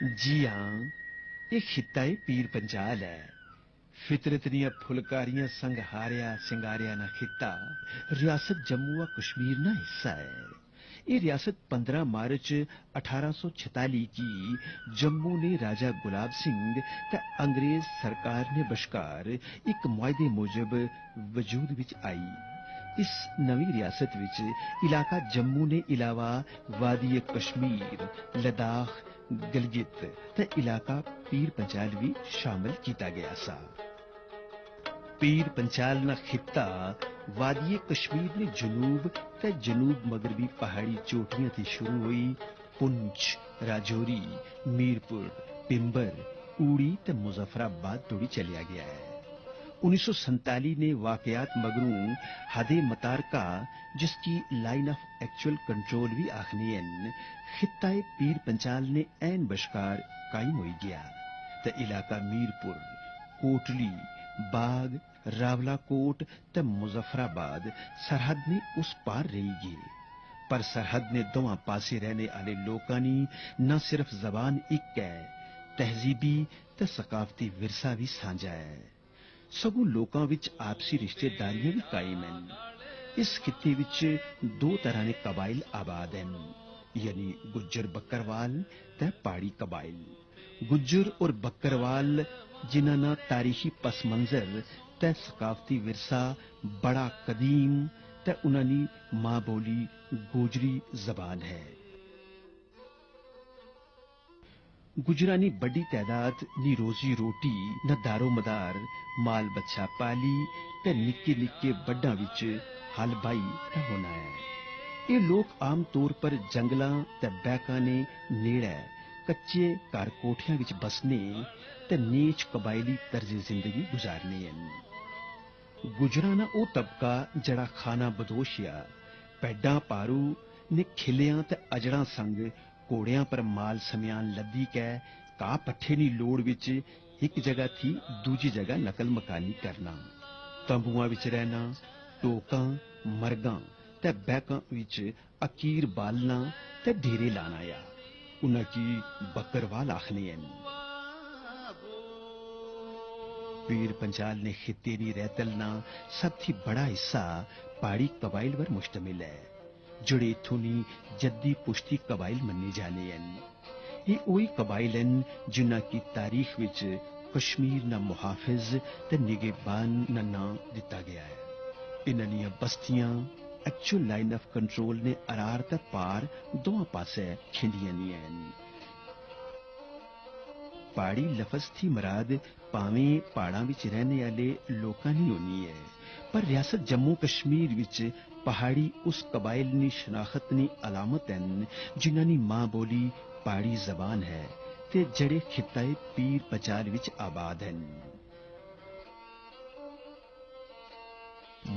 जी हां, ये खिता है पीर पंजाल है। फितरत दियां फुलकारियां संग हारिया सिंगारिया ना खिता रियासत जम्मू व कश्मीर ना हिस्सा है। ये रियासत 15 मार्च 1846 की जम्मू ने राजा गुलाब सिंह ते अंग्रेज सरकार ने बशकार एक मुआहदे मुजब वजूद विच आई। इस नवी रियासत विच इलाका जम्मू ने इलावा वादी कश्मीर, लद्दाख, गिलगित ते इलाका पीर पंजाल भी शामिल किया गया सा। पीर पंजाल ना खिता वादी कश्मीर ने जनूब ते जनूब मगरबी पहाड़ी चोटियां थी शुरू हुई पुंछ, राजौरी, मीरपुर, पिंबर, ऊड़ी ते मुजफ्फराबाद तोड़ी चलिया गया है। 1947 ने वाकयात मगरू हदे मतारका जिसकी लाइन ऑफ एक्चुअल कंट्रोल भी आखनी है खिताए पीर पंजाल ने ऐन बशकार कायम हो गया। ते इलाका मीरपुर, कोटली, बाग, रावलाकोट ते मुजफ्फराबाद सरहद ने उस पार रही गए। पर सरहद ने दोवां पासे रहने वाले लोकां नी न सिर्फ जबान एक है, तहजीबी ते सकाफती विरसा भी साझा है। सगों लोकां विच आपसी रिश्तेदारियां भी कायम हैं। इस खिते विच दो तरह के कबाइल आबाद हैं, यानी गुज्जर बकरवाल ते पहाड़ी कबाइल। गुज्जर और बकरवाल जिन्हां दा तारीखी पस मंजर ते सकाफती विरसा बड़ा कदीम ते उन्हां दी मां बोली गोजरी जबान है। गुजरानी बड़ी तादाद नी रोजी रोटी न दारो मदार माल बच्चा पाली ते निक्के निक्के बड्डां विच हल बाई दा होना है। ये लोग आम तौर पर जंगलां ते बैकां ने नेड़े कच्चे घर कोठियां विच बसने ते नीच कबायली तर्ज जिंदगी गुजारने हैं। गुजराना ओ तबका जड़ा खाना बदोशिया पैडां पारू ने खिलियां ते अजड़ां संग घोड़ियां पर माल समयान लद्दी कै घा पट्ठे नी लोड़ विच एक जगह थी दूजी जगह नकल मकानी करना, तंबुआं विच रहना, टोकां, मरगां ते बैकां विच अकीर बालना ते डेरे लाना या उन्हां की बकरवाल आखने हैं। पीर पंजाल ने खिते दी रैतलना सबथी बड़ा हिस्सा पहाड़ी कबाइल पर मुश्तमिल है, जड़े इत्थों दी जद्दी पुश्ती कबाइल मन्ने जाने हैं। ये वही कबाइल हैं जिन्हां की तारीख विच कश्मीर ना मुहाफिज ते निगहबान ना नाम दिता गया है। इन्हां दियां बस्तियां एक्चुअल लाइन ऑफ कंट्रोल ने अरार ते पार दोवां पासे खिंडियां नी हैं। पहाड़ी लफज थी मराद भावें पहाड़ां विच रहने वाले लोकां नी होनी है, पर रियासत जम्मू कश्मीर विच पहाड़ी उस कबाइल नी शनाखत नी अलामत हैं जिन्हां नी मां बोली पहाड़ी जबान है ते जड़े खिताए पीर पंजाल विच आबाद हैं।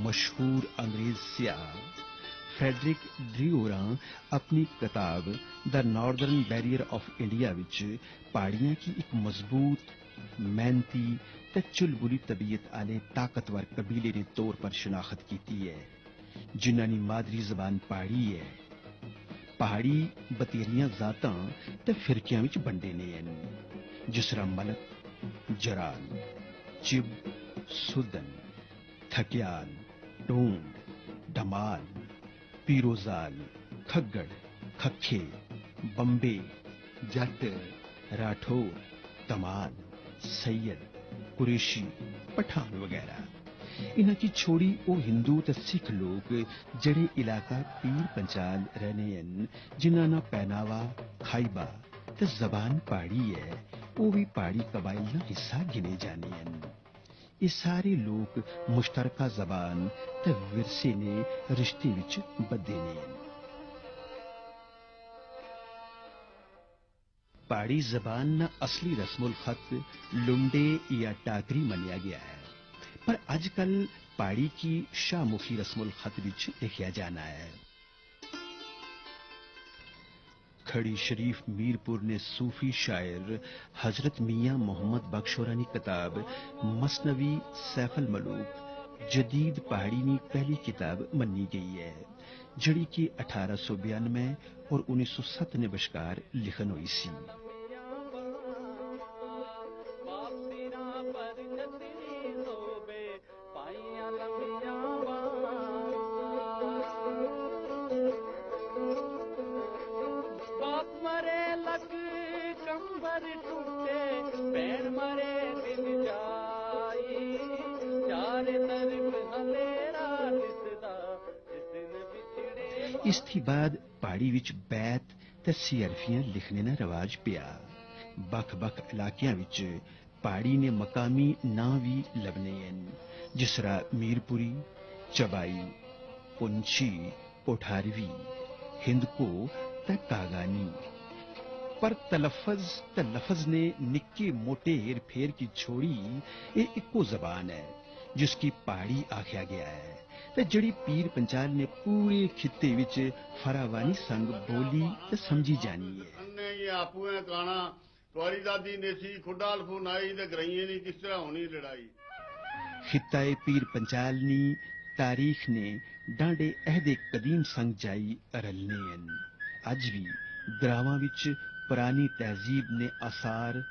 मशहूर अंग्रेज सियाह फ्रेडरिक ड्रियोरा अपनी किताब the northern barrier of India which पहाड़ियां की एक मजबूत, मेहनती ते चुलबुली तबीयत आले ताकतवर कबीले के तौर पर शनाखत की है, जिन्हां दी मादरी जबान पहाड़ी है। पहाड़ी बतेरियां जातां ते फिरकियां विच बंडे ने हैं, जिसरा मलक, जराल, चिब, सुदन, थकियाल, टोंग, धमाल, पीरोजाल, खग्गड़, खखे, बम्बे, जट, राठौर, तमाल, सैयद, कुरेशी, पठान वगैरह। इन्हां की छोड़ी वो हिंदू ते सिख लोग जड़े इलाका पीर पंजाल रहने हैं, जिन्हां ना पहनावा खाइबा ते जबान पहाड़ी है, वो भी पहाड़ी कबाइल ना हिस्सा गिने जाने हैं। ये सारे लोग मुश्तरका जबान ते विरसे ने रिश्ते विच बद्धे ने। पहाड़ी जबान ना असली रस्मुल खत लुंडे या टाकरी मनिया गया है, पर आजकल पहाड़ी की शाहमुखी रस्मुल खत विच लिखा जाना है। खड़ी शरीफ मीरपुर ने सूफी शायर हजरत मियां मोहम्मद बख्शोरा की किताब मसनवी सैफल मलूक जदीद पहाड़ी की पहली किताब मन्नी गई है, जड़ी की 1892 और 1907 ने बशकार लिखन हुई सी। पर टूटे पैर मरे दिन जाई चार तरफ हमेरा दिसदा जिस दिन बिछड़े। ਇਸ ਤੋਂ ਬਾਅਦ ਪਹਾੜੀ ਵਿੱਚ ਬੈਤ ਤੇ ਸੀਅਰਫੀਆਂ ਲਿਖਣੇ ਦਾ ਰਿਵਾਜ ਪਿਆ। ਵੱਖ-ਵੱਖ ਇਲਾਕਿਆਂ ਵਿੱਚ ਪਹਾੜੀ ਨੇ ਮਕਾਮੀ ਨਾਂ ਵੀ ਲੱਭਣੇ ਹਨ, ਜਿਸ ਤਰ੍ਹਾਂ ਮੀਰਪੁਰੀ, ਚਬਾਈ, ਪੁੰਛੀ, ਕੋਠਾਰਵੀ, ਹਿੰਦਕੋ ਤੇ ਕਾਗਾਨੀ। ਪਰ ਤਲਫਜ਼ ਨੇ ਨਿੱਕੇ ਮੋਟੇ ਹੇਰ ਫੇਰ ਕੀ ਛੋੜੀ। ਇਹ ਇੱਕੋ ਜ਼ਬਾਨ ਹੈ ਜਿਸ ਕੀ ਪਹਾੜੀ ਆਖਿਆ ਗਿਆ ਹੈ ਤੇ ਜਿਹੜੀ ਪੀਰ ਪੰਚਾਲ ਨੇ ਪੂਰੇ ਖਿੱਤੇ ਵਿੱਚ ਫਰਾਵਾਨੀ ਸੰਗ ਬੋਲੀ ਤੇ ਸਮਝੀ ਜਾਣੀ ਹੈ। ਅੰਨੇ ਇਹ ਆਪੂ ਹੈ ਕਾਣਾ ਤੁਹਾਡੀ ਦਾਦੀ ਨੇ ਸੀ ਖੁੱਡਾ ਲਫੁਨਾਈ ਤੇ ਗਰਾਈਏ ਨਹੀਂ ਕਿਸ ਤਰ੍ਹਾਂ ਹੋਣੀ ਲੜਾਈ। ਖਿੱਤਾਏ ਪੀਰ ਪੰਚਾਲ ਨੀ ਤਾਰੀਖ ਨੇ ਡਾਂਡੇ ਅਹਿਦੇ ਕਦੀਮ ਸੰਗ ਜਾਈ ਰਲਨੇ ਹਨ। ਅੱਜ ਵੀ ਗਰਾਵਾਂ ਵਿੱਚ ਪੁਰਾਣੀ ਤਹਿਜ਼ੀਬ ਨੇ ਆਸਾਰ,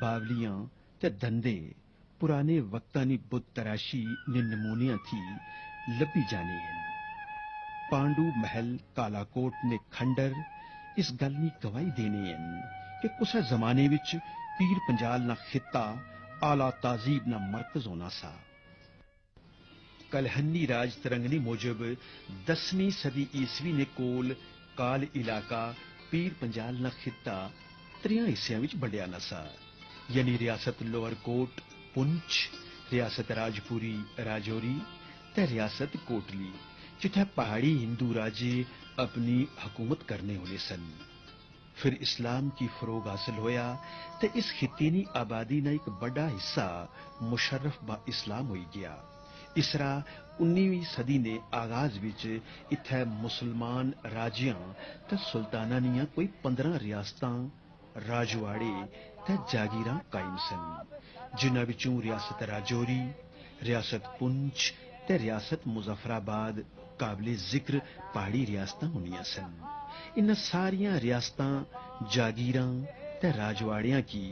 ਬਾਵਲੀਆਂ ਤੇ ਧੰਦੇ ਪੁਰਾਣੇ ਵਕਤਾਂ ਦੀ ਬੁੱਤ ਤਰਾਸ਼ੀ ਨੇ ਨਮੂਨਿਆਂ ਥੀ ਲੱਭੀ ਜਾਣੇ ਹਨ। ਪਾਂਡੂ ਮਹਿਲ ਕਾਲਾਕੋਟ ਨੇ ਖੰਡਰ ਇਸ ਗੱਲ ਦੀ ਗਵਾਹੀ ਦੇਣੇ ਹਨ ਕਿ ਉਸੇ ਜ਼ਮਾਨੇ ਵਿੱਚ ਪੀਰ ਪੰਜਾਲ ਨਾ ਖਿੱਤਾ ਆਲਾ ਤਾਜ਼ੀਬ ਨਾ ਮਰਕਜ਼ ਹੋਣਾ ਸਾ। ਕਲਹੰਨੀ ਰਾਜ ਤਰੰਗਨੀ ਮੁਜਬ 10ਵੀਂ ਸਦੀ ਈਸਵੀ ਨੇ ਕੋਲ ਕਾਲ ਇਲਾਕਾ ਪੀਰ ਪੰਜਾਲ ਨਾ ਖਿੱਤਾ 3 ਹਿੱਸਿਆਂ ਵਿੱਚ ਵੰਡਿਆ ਨਾ ਸਾ, ਯਾਨੀ ਰਿਆਸਤ ਲੋਅਰ ਕੋਟ ਪੁੰਛ, ਰਿਆਸਤ ਰਾਜਪੁਰੀ ਰਾਜੌਰੀ ਤੇ ਰਿਆਸਤ ਕੋਟਲੀ, ਜਿੱਥੇ ਪਹਾੜੀ ਹਿੰਦੂ ਰਾਜੇ ਆਪਣੀ ਹਕੂਮਤ ਕਰਨੇ ਹੋਣੇ ਸਨ। ਫਿਰ ਇਸਲਾਮ ਕੀ ਫਰੋਗ ਹਾਸਲ ਹੋਇਆ ਤੇ ਇਸ ਖਿੱਤੇ ਦੀ ਆਬਾਦੀ ਦਾ ਇੱਕ ਵੱਡਾ ਹਿੱਸਾ ਮੁਸ਼ਰਫ ਬਾ ਇਸਲਾਮ ਹੋਈ ਗਿਆ। ਇਸ ਤਰ੍ਹਾਂ 19ਵੀਂ ਸਦੀ ਨੇ ਆਗਾਜ਼ ਵਿੱਚ ਇੱਥੇ ਮੁਸਲਮਾਨ ਰਾਜਿਆਂ ਤੇ ਸੁਲਤਾਨਾਂ ਦੀਆਂ ਕੋਈ 15 ਰਿਆਸਤਾਂ, ਰਾਜਵਾੜੇ ਤੇ ਜਾਗੀਰਾਂ ਕਾਇਮ ਸਨ, ਜਿਨ੍ਹਾਂ ਵਿੱਚੋਂ ਰਿਆਸਤ ਰਾਜੌਰੀ, ਰਿਆਸਤ ਪੁੰਛ ਤੇ ਰਿਆਸਤ ਮੁਜ਼ੱਫਰਾਬਾਦ ਕਾਬਲੇ ਜ਼ਿਕਰ ਪਹਾੜੀ ਰਿਆਸਤਾਂ ਹੁੰਦੀਆਂ ਸਨ। ਇਨ੍ਹਾਂ ਸਾਰੀਆਂ ਰਿਆਸਤਾਂ, ਜਾਗੀਰਾਂ ਤੇ ਰਾਜਵਾੜਿਆਂ ਕੀ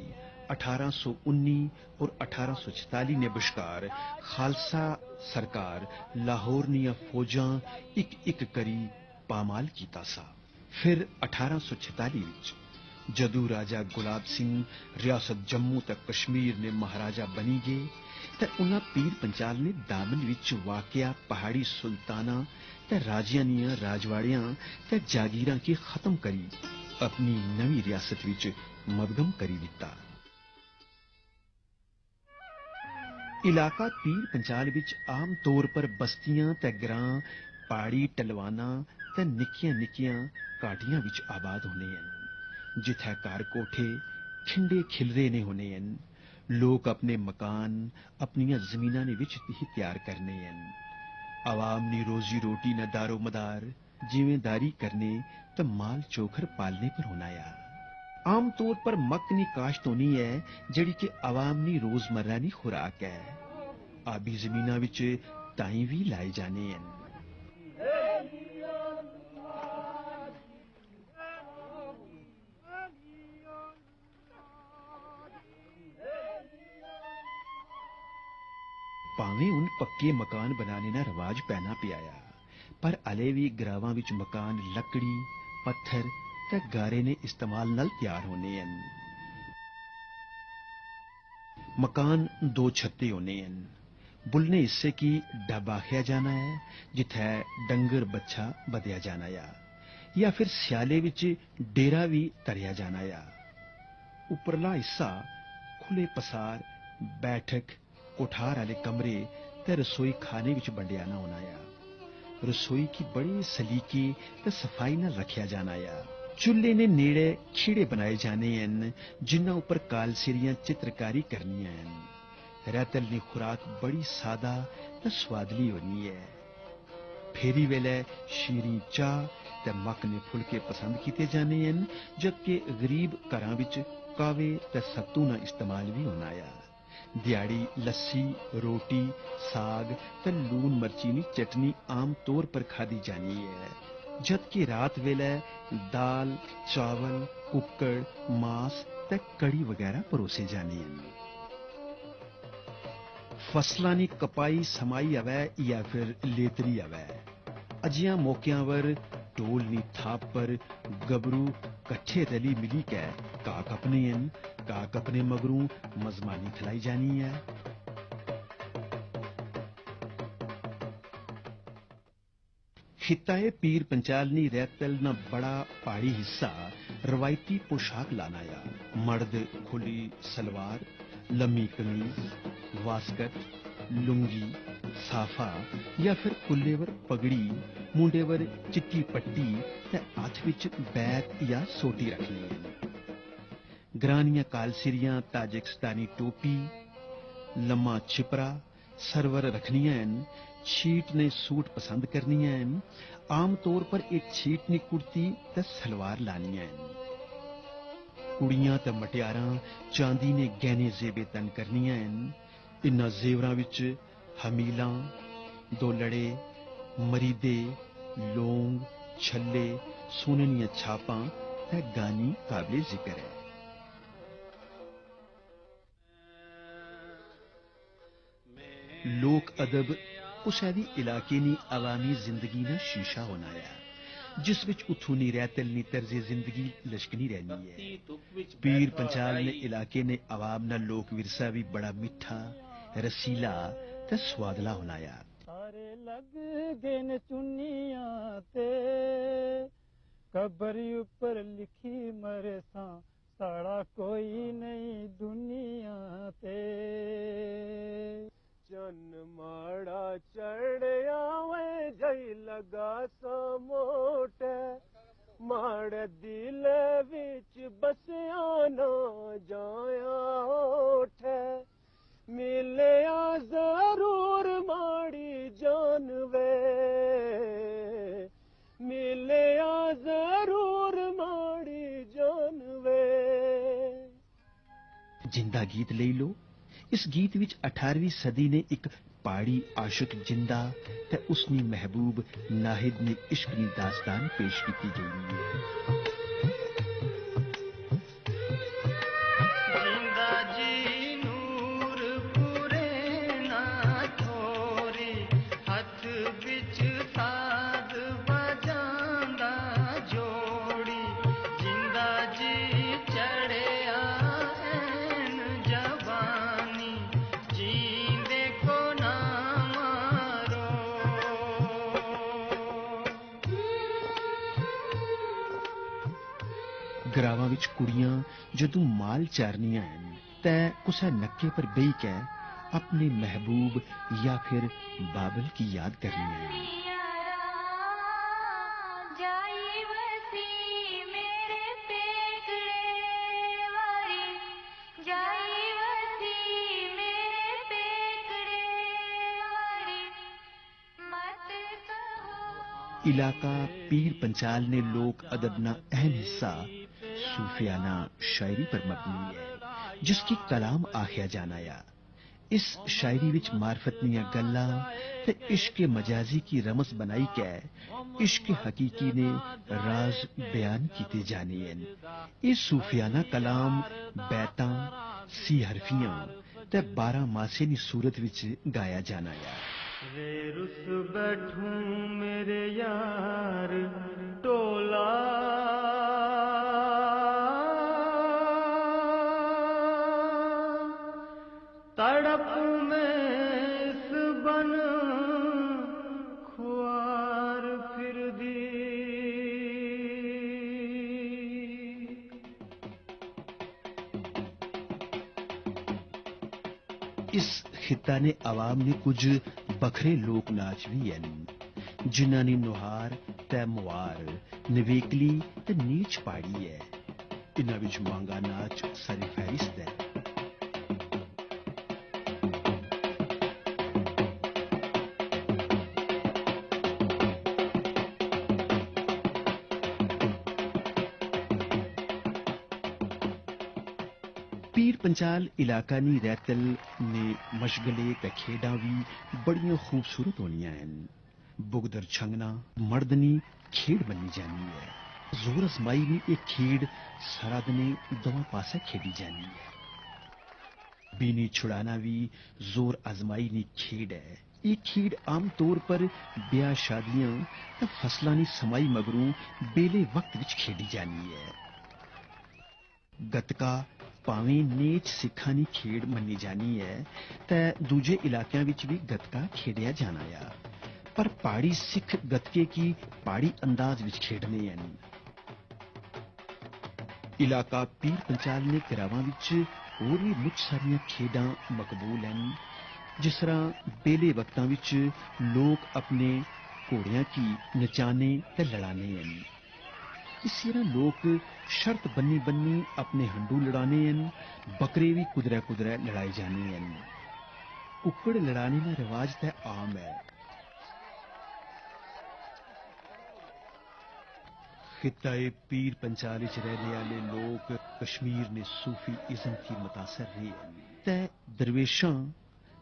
1819 और 1846 ਨੇ ਵਿਚਕਾਰ ਖਾਲਸਾ ਸਰਕਾਰ ਲਾਹੌਰ ਦੀਆਂ ਫੌਜਾਂ ਇੱਕ ਕਰੀ ਪਾਮਾਲ ਕੀਤਾ ਸਾ। ਫਿਰ 1846 ਵਿੱਚ ਜਦੋਂ ਰਾਜਾ ਗੁਲਾਬ ਸਿੰਘ ਰਿਆਸਤ ਜੰਮੂ ਤੇ ਕਸ਼ਮੀਰ ਨੇ ਮਹਾਰਾਜਾ ਬਣੀ ਗਏ ਤੇ ਉਹਨਾਂ ਪੀਰ ਪੰਚਾਲ ਨੇ ਦਾਮਨ ਵਿੱਚ ਵਾਕਿਆ ਪਹਾੜੀ ਸੁਲਤਾਨਾਂ ਤੇ ਰਾਜਿਆਂ ਦੀਆਂ ਰਾਜਵਾੜਿਆਂ ਤੇ ਜਾਗੀਰਾਂ ਕੀ ਖਤਮ ਕਰੀ ਆਪਣੀ ਨਵੀਂ ਰਿਆਸਤ ਵਿੱਚ ਮਦਗਮ ਕਰੀ ਦਿੱਤਾ। ਇਲਾਕਾ ਪੀਰ ਪੰਚਾਲ ਵਿੱਚ ਆਮ ਤੌਰ ਪਰ ਬਸਤੀਆਂ ਤੇ ਗਰਾਂ, ਪਹਾੜੀ ਟਲਵਾਨਾਂ ਤੇ ਨਿੱਕੀਆਂ ਘਾਟੀਆਂ ਵਿੱਚ ਆਬਾਦ ਹੋਣੇ ਹਨ, ਜਿੱਥੇ ਘਰ ਕੋਠੇ ਖਿੰਡੇ ਖਿਲਰੇ ਨੇ ਹੋਣੇ ਹਨ। ਲੋਕ ਆਪਣੇ ਮਕਾਨ ਆਪਣੀਆਂ ਜ਼ਮੀਨਾਂ ਦੇ ਵਿੱਚ ਹੀ ਤਿਆਰ ਕਰਨੇ ਹਨ। ਆਵਾਮ ਦੀ ਰੋਜ਼ੀ ਰੋਟੀ ਨਾ ਦਾਰੋ ਮਦਾਰ ਜ਼ਿਮੀਂਦਾਰੀ ਕਰਨੇ ਤੇ ਮਾਲ ਚੋਖਰ ਪਾਲਨੇ ਪਰ ਹੋਣਾ ਆ। ਆਮ ਤੌਰ ਪਰ ਮੱਕ ਦੀ ਕਾਸ਼ਤ ਹੋਣੀ ਹੈ ਜਿਹੜੀ ਕਿ ਆਵਾਮ ਦੀ ਰੋਜ਼ਮर्रा ਦੀ ਖੁਰਾਕ ਹੈ। ਆਬੀ ਜ਼ਮੀਨਾਂ ਵਿੱਚ ਤਾਈ ਵੀ ਲਾਏ ਜਾਣੇ ਹਨ। ਭਾਵੇਂ ਹੁਣ ਪੱਕੇ ਮਕਾਨ ਬਣਾਉਣੇ ਦਾ ਰਿਵਾਜ ਪੈਣਾ ਪਿਆ ਆ, ਪਰ ਹਲੇ ਵੀ ਗਰਾਵਾਂ ਵਿੱਚ ਮਕਾਨ ਲੱਕੜੀ, ਪੱਥਰ ਤੇ ਗਾਰੇ ਨੇ ਇਸਤੇਮਾਲ ਨਾਲ ਤਿਆਰ ਹੋਣੇ ਹਨ। ਮਕਾਨ 2 ਛੱਤੇ ਹੋਣੇ ਹਨ। ਬੁਲਨੇ ਹਿੱਸੇ ਕੀ ਡੱਬਾ ਆਖਿਆ ਜਾਣਾ ਹੈ, ਜਿੱਥੇ ਡੰਗਰ ਬੱਚਾ ਵਧਿਆ ਜਾਣਾ ਆ, ਜਾਂ ਫਿਰ ਸਿਆਲੇ ਵਿੱਚ ਡੇਰਾ ਵੀ ਧਰਿਆ ਜਾਣਾ ਆ। ਉੱਪਰਲਾ ਹਿੱਸਾ ਖੁੱਲੇ ਪਸਾਰ, ਬੈਠਕ, ਕੋਠਾਰ ਵਾਲੇ ਕਮਰੇ ਤੇ ਰਸੋਈ ਖਾਨੇ ਵਿੱਚ ਵੰਡਿਆ ਨਾ ਹੋਣਾ ਆ। ਰਸੋਈ ਕੀ ਬੜੀ ਸਲੀਕੇ ਤੇ ਸਫਾਈ ਨਾਲ ਰੱਖਿਆ ਜਾਣਾ ਆ। ਚੁੱਲ੍ਹੇ ਨੇ ਨੇੜੇ ਖੀੜੇ ਬਣਾਏ ਜਾਣੇ ਹਨ, ਜਿਨ੍ਹਾਂ ਉੱਪਰ ਕਾਲਸਿਰੀਆਂ ਚਿੱਤਰਕਾਰੀ ਕਰਨੀਆਂ ਹਨ। ਰਹਿਤਲ ਦੀ ਖੁਰਾਕ ਬੜੀ ਸਾਦਾ ਤੇ ਸਵਾਦਲੀ ਹੋਣੀ ਹੈ। ਫੇਰੀ ਵੇਲੇ ਸ਼ੀਰੀ ਚਾਹ ਤੇ ਮੱਕ ਨੇ ਫੁਲਕੇ ਪਸੰਦ ਕੀਤੇ ਜਾਣੇ ਹਨ, ਜਦਕਿ ਗਰੀਬ ਘਰਾਂ ਵਿੱਚ ਕਾਵੇ ਤੇ ਸੱਤੂ ਦਾ ਇਸਤੇਮਾਲ ਵੀ ਹੋਣਾ ਆ। ਦਿਹਾੜੀ ਲੱਸੀ, ਰੋਟੀ, ਸਾਗ ਤੇ ਲੂਣ ਮਰਚੀ ਦੀ ਚਟਨੀ ਆਮ ਤੌਰ ਪਰ ਖਾਦੀ ਜਾਣੀ ਹੈ, ਜਦਕਿ ਰਾਤ ਵੇਲੇ ਦਾਲ, ਚਾਵਲ, ਕੁੱਕੜ, ਮਾਸ ਤੇ ਕੜੀ ਵਗੈਰਾ ਪਰੋਸੇ ਜਾਣੇ ਹਨ। ਫਸਲਾਂ ਦੀ ਕਪਾਈ ਸਮਾਈ ਆਵੇ ਜਾਂ ਫਿਰ ਲੇਤਰੀ ਆਵੇ, ਅਜਿਹੀਆਂ ਮੌਕਿਆਂ ਪਰ ਢੋਲ ਦੀ ਥਾਪ ਪਰ ਗੱਭਰੂ कट्ठे रली मिली कै का कपने का कपने मगरू मजमानी खिलाई जानी है। खिताए पीर पंचाल नी रैतल न बड़ा पहाड़ी हिस्सा रवायती पोशाक लानाया। मर्द खुली सलवार, लम्मी कमीज, वास्कट, लुंगी, साफा या फिर कुल्लेवर पगड़ी, मुंडेवर चिट्टी पट्टी ते हथ विच बैत या सोटी रखनी है। ग्रानियां कालसिरियां, ताजिकिस्तानी टोपी, लम्मा छिपरा, सरवर रखनियां हैं। छीट ने सूट पसंद करनियां हैं। आम तौर पर एक छीटनी कुर्ती ते सलवार लानियां हैं। कुड़ियां ते मटियारां चांदी ने गहने जेबे तन करनियां हैं। इन्हां जेवरां विच हमीलां, दोलड़े, मरीदे, लौंग, छल्ले, सोने दियां छापां ते गानी काबिले जिक्र है। लोक अदब कुसै दी इलाके नी अवामी जिंदगी ना शीशा होना है, जिस विच उत्थों नी रैतल नी तर्जे जिंदगी लश्कनी रहनी है। पीर पंचाल ने इलाके ने अवाम ना लोक विरसा भी बड़ा मिठा, रसीला ते स्वादला होना है। सारे लग गए न चुनिया ते कब्र ऊपर लिखी मरे सा साड़ा कोई नहीं दुनिया ते। चन माड़ा चढ़या वे जई लगा सा मोटे माड़े दिल विच बसिया ना जाया ओठे मिलया जरूर माड़ी जान वे मिलया जरूर माड़ी जान वे। जिंदा गीत ले लो। इस गीत विच 18वीं सदी ने एक पहाड़ी आशिक जिंदा ते उसनी महबूब नाहिद ने इश्क दी दास्तान पेश की गई है। ग्रावां विच कुड़ियां जदों माल चारनियां हैं ते कुसै नक्के पर बेही के अपने महबूब या फिर बाबल की याद करनी है। इलाका पीर पंचाल ने लोक अदब ना अहम हिस्सा सूफियाना शायरी पर मबनी है, जिसकी कलाम आखिया जाना या। इस शायरी विच मार्फत दियां गल्लां ते इश्क मजाजी की रमस बनाई के इश्क हकीकी ने राज बयान कीते जाने हैं। इस सूफियाना कलाम बैतां, सी हरफियां ते 12 मासे दी सूरत विच गाया जाना या। रे रुस बैठूं मेरे यार टोला तड़प में इस बन खुआर फिर दी। इस खिता ने आवाम ने कुछ बखरे लोक नाच भी हैं, जिन्हां ने नुहार ते मुआर, नवेकली ते नीच पाड़ी है। इन्हां विच मांगा नाच सारी फहरिस्त है। पीर पंचाल इलाका नी रैतल ने मशगले ते खेडां भी बड़ियां खूबसूरत होनियां हैं। बुगदर छंगना मर्दनी खेड बनी जानी है। जोर अजमाई नी एक खेड सारा दिने दोवां पासे खेडी जानी है। बीनी छुड़ाना भी जोर आजमाई नी खेड है। ये खेड आम तौर पर ब्याह शादियां ते फसलां नी समाई मगरू बेले वक्त विच खेडी जानी है। ਗਤਕਾ ਭਾਵੇਂ ਨੀਚ ਸਿੱਖਾਂ ਦੀ ਖੇਡ ਮੰਨੀ ਜਾਣੀ ਹੈ ਤਾਂ ਦੂਜੇ ਇਲਾਕਿਆਂ ਵਿੱਚ ਵੀ ਗਤਕਾ ਖੇਡਿਆ ਜਾਣਾ ਆ, ਪਰ ਪਹਾੜੀ ਸਿੱਖ ਗਤਕੇ ਕੀ ਪਹਾੜੀ ਅੰਦਾਜ਼ ਵਿੱਚ ਖੇਡਨੇ ਹਨ। ਇਲਾਕਾ ਪੀਰ ਪੰਚਾਲ ਨੇ ਘਰਾਵਾਂ ਵਿੱਚ ਹੋਰ ਵੀ ਮੁੱਖ ਸਾਰੀਆਂ ਖੇਡਾਂ ਮਕਬੂਲ ਹਨ, ਜਿਸ ਤਰ੍ਹਾਂ ਬੇਲੇ ਵਕਤਾਂ ਵਿੱਚ ਲੋਕ ਆਪਣੇ ਘੋੜਿਆਂ ਕੀ ਨਚਾਣੇ ਤੇ ਲੜਾਣੇ ਹਨ। ਇਸੇ ਤਰ੍ਹਾਂ ਲੋਕ ਸ਼ਰਤ ਬੰਨੀ ਬੰਨੀ ਆਪਣੇ ਹੰਡੂ ਲੜਾਣੇ ਹਨ, ਬੱਕਰੇ ਵੀ ਕੁਦਰੈ ਕੁਦਰੈ ਲੜਾਏ ਜਾਣੇ ਹਨ। ਕੁੱਕੜ ਲੜਾਣੇ ਦਾ ਰਿਵਾਜ ਤਾਂ ਆਮ ਹੈ। ਖਿੱਤਾਏ ਪੀਰ ਪੰਚਾਲ ਵਿੱਚ ਰਹਿਣੇ ਵਾਲੇ ਲੋਕ ਕਸ਼ਮੀਰ ਨੇ ਸੂਫੀ ਇਜ਼ਮ की मुतासर रहे हैं ते दरवेशां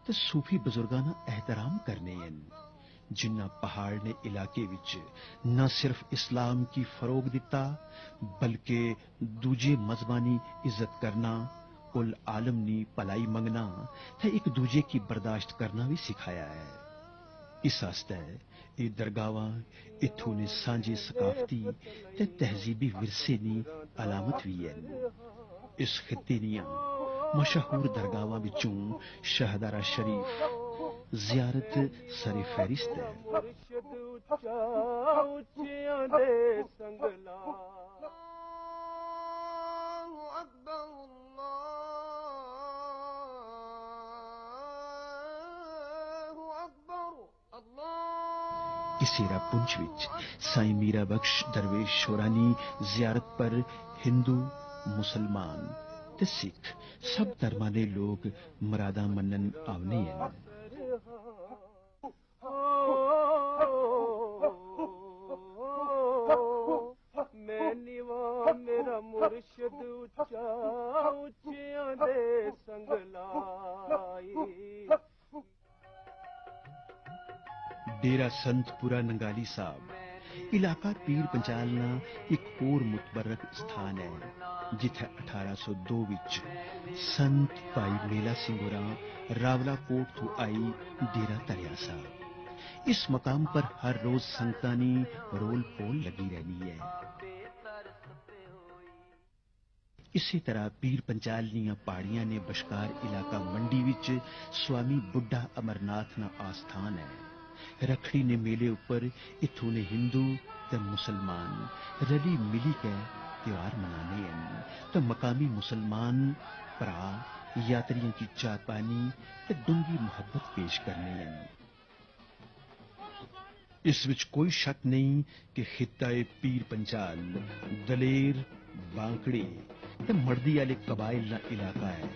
ते सूफी बुजुर्गां दा एहतराम करने हैं, जिन्ना पहाड़ ने इलाके विच न सिर्फ इस्लाम की फरोग दिता बल्कि दूजे मजहबानी इज्जत करना, कुल आलम नी भलाई मंगना ते एक दूजे की बर्दाश्त करना भी सिखाया है। इस आस्ते ये दरगावां इत्थों ने सांझे सकाफती ते तहजीबी विरसे दी अलामत भी है। इस खित्ते दियां मशहूर दरगावां विचों शहदारा शरीफ जियारत सरे फहरिस्त है। इसेरा पुंछ विच साईं मीरा बख्श दरवेश शोरानी जियारत पर हिंदू मुसलमान ते सिख सब धर्मां दे लोग मरादा मनन आवने हैं। मेरा मुर्शिद उच्चा उच्चियां दे संगलाई। डेरा संतपुरा नंगाली साहब इलाका पीर पंचाल ना एक होर मुतबरक स्थान है, जिथे 1802 विच संत भाई मेला सिंह होरां रावलाकोट तो आई डेरा धरिया सा। इस मकाम पर हर रोज संगतां दी रोल पोल लगी रहनी है। इसी तरह पीर पंचाल दीयां पहाड़ियां ने बशकार इलाका मंडी विच स्वामी बुड्ढा अमरनाथ ना आस्थान है। रखड़ी ने मेले ऊपर इत्थों ने हिंदू ते मुसलमान रली मिली के त्योहार मनाने हैं, तो मकामी मुसलमान भरा यात्रियों की चाह पानी ते डूंगी मोहब्बत पेश करने हैं। इस विच कोई शक नहीं कि खित्ताए पीर पंचाल दलेर बांकड़े ते मर्दी वाले कबाइल ना इलाका है।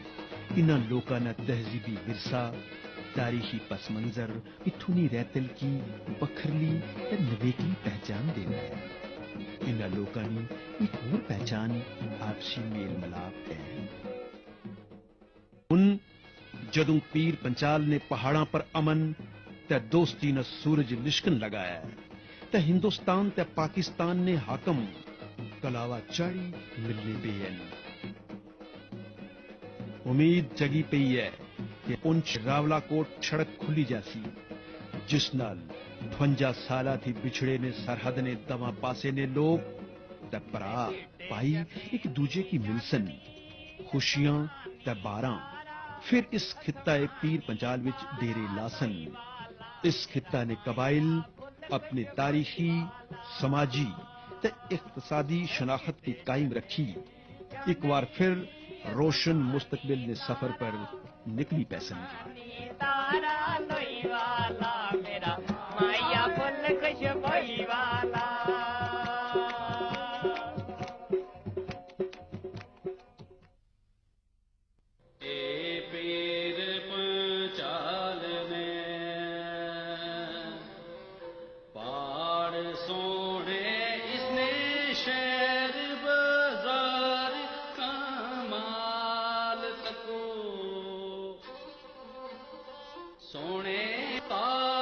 इन्हां लोकां ना तहजीबी विरसा तारीखी पस मंजर इत्थों दी रैतल की बखरली ते नवेकली पहचान देना है। इन्हां लोकां दी एक होर पहचान आपसी मेल मिलाप है। हुण जदों पीर पंचाल ने पहाड़ां पर अमन ते दोस्ती न सूरज लिशकन लगाया ते हिंदुस्तान ते पाकिस्तान ने हाकम कलावा चाड़ी मिलने पे है। उम्मीद जगी पई है कि पुंछ रावलाकोट सड़क खुली जासी, जिस नाल 52 साला थी बिछड़े ने सरहद ने दवा पासे ने लोग ते भरा भाई एक दूजे की मिलसन खुशियां ते बारां फिर इस खित्ता पीर पंचाल विच डेरे लासन। इस खित्ता ने कबाइल अपने तारीखी समाजी ते इक्तसादी शनाख्त की कायम रखी। एक बार फिर रोशन मुस्तकबिल ने सफर पर निकली पैसन। सोने का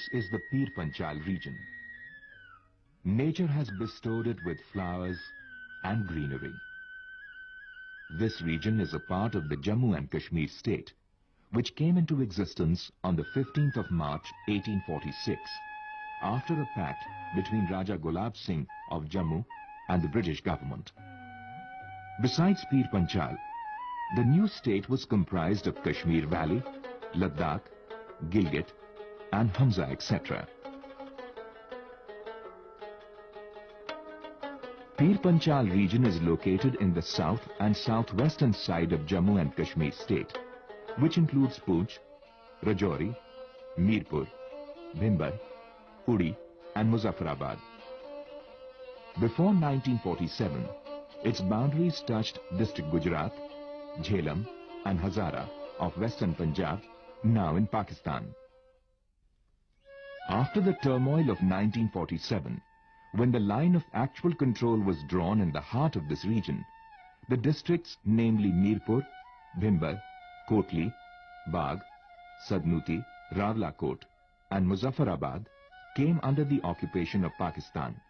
This is the Pir Panchal region. Nature has bestowed it with flowers and greenery. This region is a part of the Jammu and Kashmir state, which came into existence on the 15th of March 1846, after a pact between Raja Gulab Singh of Jammu and the British government. Besides Pir Panchal, the new state was comprised of Kashmir Valley, Ladakh, Gilgit, and Hamza, etc. Pir Panchal region is located in the south and southwestern side of Jammu and Kashmir state, which includes Poonch, Rajouri, Mirpur, Bhimber, Uri, and Muzaffarabad. Before 1947, its boundaries touched district Gujarat, Jhelum, and Hazara of western Punjab, now in Pakistan. After the turmoil of 1947, when the line of actual control was drawn in the heart of this region, the districts, namely Mirpur, Bhimber, Kotli, Bagh, Sadnuti, Rawalakot, and Muzaffarabad, came under the occupation of Pakistan.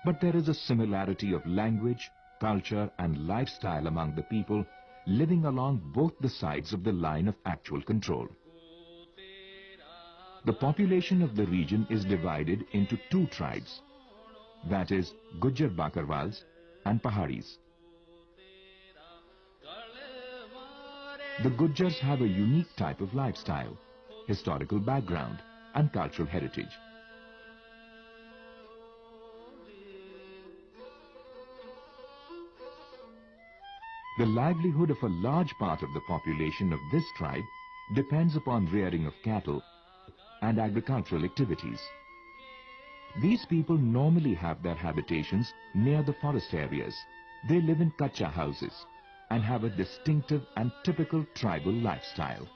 But there is a similarity of language, culture, and lifestyle among the people living along both the sides of the line of actual control. The population of the region is divided into two tribes, that is, Gujjar Bakarwals and Pahadis. The Gujjars have a unique type of lifestyle, historical background, and cultural heritage. The livelihood of a large part of the population of this tribe depends upon rearing of cattle and agricultural activities. These people normally have their habitations near the forest areas. They live in kacha houses and have a distinctive and typical tribal lifestyle.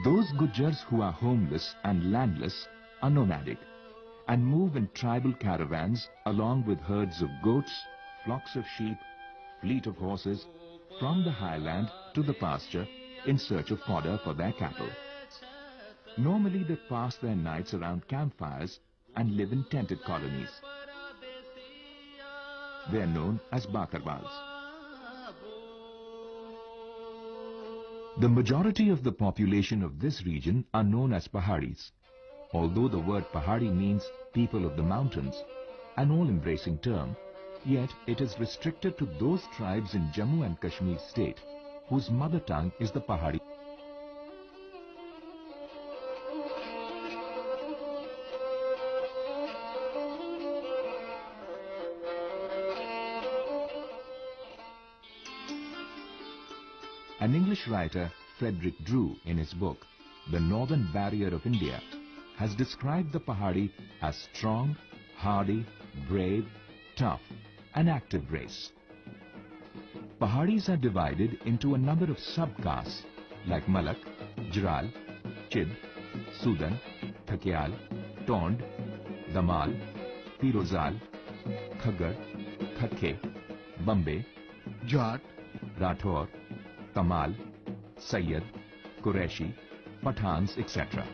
Those Gujjars who are homeless and landless are nomadic and move in tribal caravans along with herds of goats, flocks of sheep, fleet of horses from the highland to the pasture in search of fodder for their cattle. Normally they pass their nights around campfires and live in tented colonies. They are known as Bakarwals. The majority of the population of this region are known as Pahadis. Although the word Pahadi means people of the mountains, an all-embracing term, yet it is restricted to those tribes in Jammu and Kashmir state whose mother tongue is the Pahadi. An English writer, Frederick Drew, in his book, The Northern Barrier of India, has described the Pahadi as strong, hardy, brave, tough, and active race. Pahadis are divided into a number of sub-castes like Malak, Jral, Chid, Sudan, Thakyal, Tond, Damal, Pirozal, Khaggar, Khatke, Bombay, Jat, Rathor, Kamal, Sayyid, Qureshi, Pathans, etc.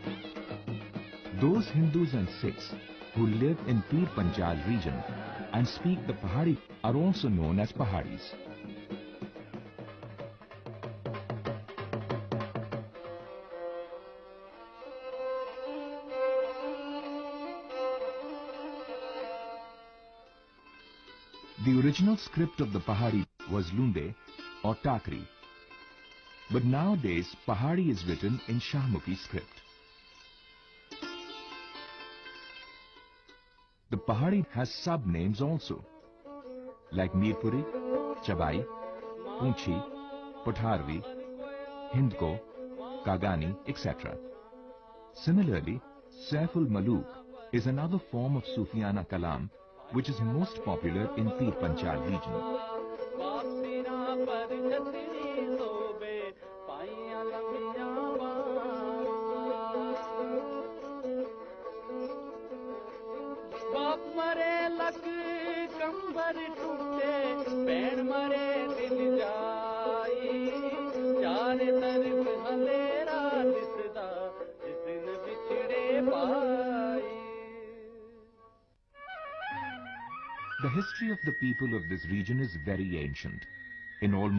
Those Hindus and Sikhs who live in Pir Panchal region and speak the Pahadi are also known as Pahadis. The original script of the Pahadi was Lunde or Takri, but nowadays Pahadi is written in Shahmukhi script. The Pahadi has sub-names also, like Mirpuri, Chabai, Poonchi, Potharvi, Hindko, Kagani, etc. Similarly, Saiful Maluk is another form of Sufiana Kalam which is most popular in Pir Panchal region. The history of the people of this region is very ancient. In almost